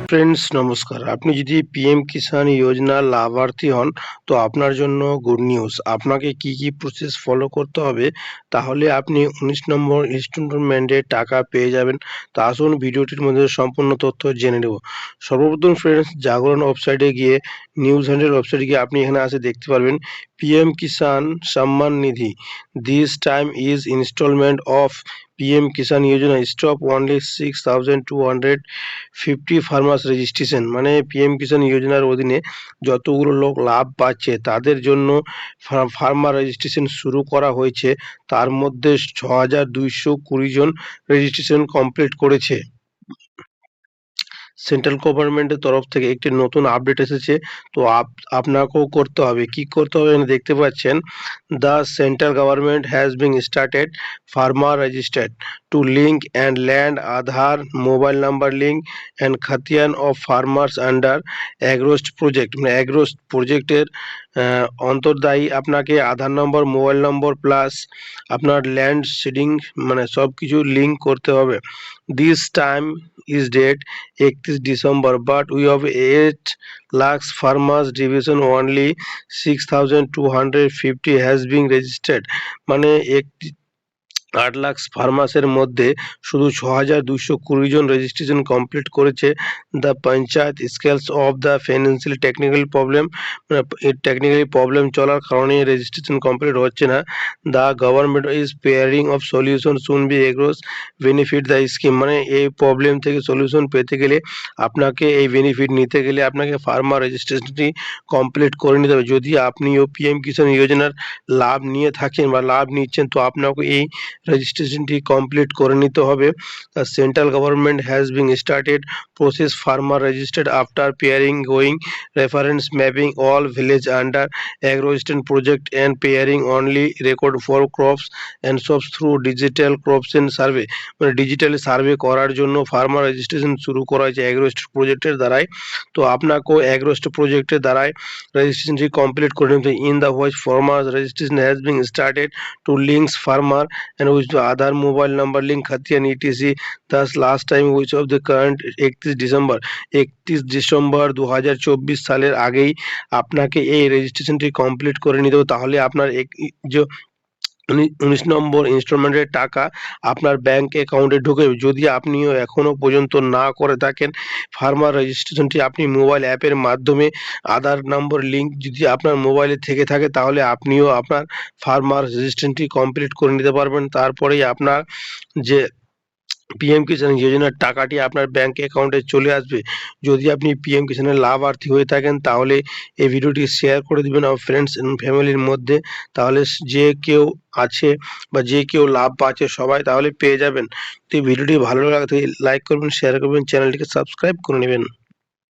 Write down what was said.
Friends নমস্কার। আপনি যদি পিএম কিষাণ যোজনার লাভার্থী হন তো আপনার জন্য গুড নিউজ। আপনাকে কি প্রসেস ফলো করতে হবে তাহলে আপনি 19 নম্বর ইনস্টলমেন্টের টাকা পেয়ে যাবেন। তা আসুন ভিডিওটির মধ্যে সম্পূর্ণ তথ্য জেনে নেব। সর্বপ্রথম ফ্রেন্ডস জাগরণ ওয়েবসাইটে গিয়ে নিউজ হান্ড্রেড ওয়েবসাইটে গিয়ে আপনি এখানে আসে দেখতে পারবেন PM Kisan Samman Nidhi. This time is instalment of PM Kisan Yojana stop only 6,250 farmers registration. মানে PM কিষাণ যোজনার অধীনে যতগুলো লোক লাভ পাচ্ছে তাদের জন্য ফার্মার রেজিস্ট্রেশন শুরু করা হয়েছে। তার মধ্যে 6,220 জন রেজিস্ট্রেশন কমপ্লিট করেছে। সেন্ট্রাল গভর্নমেন্টের তরফ থেকে একটি নতুন আপডেট এসেছে। তো আপনাকেও করতে হবে। কি করতে হবে দেখতে পাচ্ছেন, the central government has been started farmer registered to link and land Aadhaar mobile number link and khatian of farmers under AgriStack project. মানে অ্যাগ্রোস্ট প্রজেক্টের অন্তর্দায়ী আপনাকে Aadhaar number, mobile number plus আপনার ল্যান্ড সিডিং মানে সব কিছু লিঙ্ক করতে হবে। This time is date 31 December, but we have 8 lakhs farmers division only 6,250 has been registered। মানে 8 লাখ ফার্মাসের মধ্যে শুধু 6,220 জন রেজিস্ট্রেশন কমপ্লিট করেছে। The panchayat scales of the financial technical problem, technically problem চলার কারণে রেজিস্ট্রেশন কমপ্লিট হচ্ছে না। The government is pairing of solution soon B এগ্রোস benefit the scheme. মানে এই প্রবলেম থেকে সলিউশন পেতে গেলে আপনাকে এই বেনিফিট নিতে গেলে আপনাকে ফার্মার রেজিস্ট্রেশনটি কমপ্লিট করে নিতে হবে। যদি আপনিও পিএম কিষাণ যোজনার লাভ নিয়ে থাকেন বা লাভ নিচ্ছেন তো আপনাকে এই রেজিস্ট্রেশনটি কমপ্লিট করে নিতে হবে। Central government has been started process farmer registered after pairing going reference mapping all village under AgriStack project and pairing only record for crops and সবস through digital crops and survey. মানে digitally survey করার জন্য farmer registration শুরু করা হয়েছে অ্যাগ্রোস্ট প্রজেক্টের দ্বারাই। তো আপনাকেও অ্যাগ্রোস্ট প্রজেক্টের দ্বারাই রেজিস্ট্রেশনটি কমপ্লিট করে নিতে। In the which farmer registration has been started to links farmer and with the Aadhaar mobile number link Khatian etc. Thus last time which of the current 31 December 2024 সালের আগেই আপনাকে এই রেজিস্ট্রেশনটি কমপ্লিট করে নিতে হবে। তাহলে আপনার যে 19 নম্বর ইনস্টলমেন্টের টাকা আপনার ব্যাংক অ্যাকাউন্টে ঢুকে। যদি আপনিও এখনো পর্যন্ত না করে থাকেন ফার্মার রেজিস্ট্রেশনটি, আপনি মোবাইল অ্যাপের মাধ্যমে আধার নম্বর লিঙ্ক যদি আপনার মোবাইলে থেকে থাকে তাহলে আপনিও আপনার ফার্মার রেজিস্ট্রেশনটি কমপ্লিট করে নিতে পারবেন। তারপরেই আপনার যে পিএম কিষাণ যোজনার টাকাটি আপনার ব্যাংক অ্যাকাউন্টে চলে আসবে। যদি আপনি পিএম কিষাণের লাভার্থী হয়ে থাকেন তাহলে এই ভিডিওটি শেয়ার করে দিবেন আমার ফ্রেন্ডস এবং ফ্যামিলির মধ্যে। তাহলে যে কেউ আছে বা যে কেউ লাভ পাচ্ছে সবাই তাহলে পেয়ে যাবেন। তো এই ভিডিওটি ভালো লাগে লাইক করবেন, শেয়ার করবেন, চ্যানেলটিকে সাবস্ক্রাইব করে নেবেন।